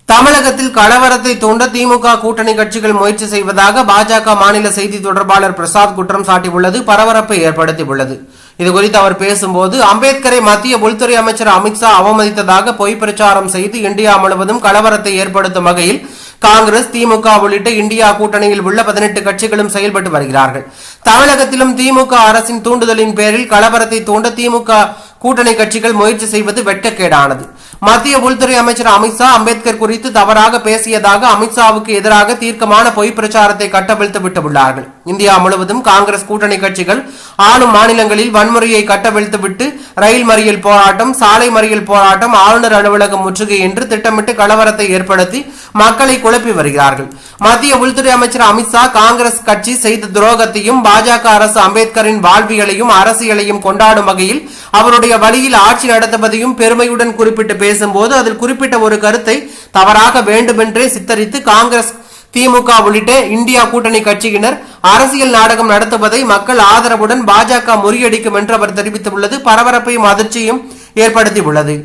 தமிழகத்தில் கலவரத்தை தூண்ட திமுக கூட்டணி கட்சிகள் முயற்சி செய்வதாக பாஜக மாநில செய்தி தொடர்பாளர் பிரசாத் குற்றம் சாட்டியுள்ளது பரபரப்பை ஏற்படுத்தியுள்ளது. இதுகுறித்து அவர் பேசும்போது, அம்பேத்கரை மத்திய உள்துறை அமைச்சர் அமித்ஷா அவமதித்ததாக பொய் பிரச்சாரம் செய்து இந்தியா முழுவதும் கலவரத்தை ஏற்படுத்தும் வகையில் காங்கிரஸ், திமுக உள்ளிட்ட இந்தியா கூட்டணியில் உள்ள 18 கட்சிகளும் செயல்பட்டு வருகிறார்கள். தமிழகத்திலும் திமுக அரசின் தூண்டுதலின் பேரில் கலவரத்தை தூண்ட திமுக கூட்டணி கட்சிகள் முயற்சி செய்வது வெட்கக்கேடானது. மத்திய உள்துறை அமைச்சர் அமித்ஷா அம்பேத்கர் குறித்து தவறாக பேசியதாக அமித்ஷாவுக்கு எதிராக தீர்க்கமான பொய் பிரச்சாரத்தை கட்டவிழ்த்து விட்டுள்ளார்கள். இந்தியா முழுவதும் காங்கிரஸ் கூட்டணி கட்சிகள் ஆளும் மாநிலங்களில் வன்முறையை கட்டவிழ்த்து விட்டு ரயில் மறியல் போராட்டம், சாலை மறியல் போராட்டம், ஆளுநர் அலுவலகம் முற்றுகை என்று திட்டமிட்டு கலவரத்தை ஏற்படுத்தி மக்களை குழப்பி வருகிறார்கள். மத்திய உள்துறை அமைச்சர் அமித்ஷா காங்கிரஸ் கட்சி செய்த துரோகத்தையும் பாஜக அரசு அம்பேத்கரின் வாழ்வியலையும் அரசியலையும் கொண்டாடும் வகையில் அவருடைய வழியில் ஆட்சி நடத்துவதையும் பெருமையுடன் குறிப்பிட்டு பேசும்போது அதில் குறிப்பிட்ட ஒரு கருத்தை தவறாக வேண்டுமென்றே சித்தரித்து காங்கிரஸ், திமுக உள்ளிட்ட இந்தியா கூட்டணி கட்சியினர் அரசியல் நாடகம் நடத்துவதை மக்கள் ஆதரவுடன் பாஜக முறியடிக்கும் என்று அவர் தெரிவித்துள்ளது பரபரப்பையும் அதிர்ச்சியும் ஏற்படுத்தியுள்ளது.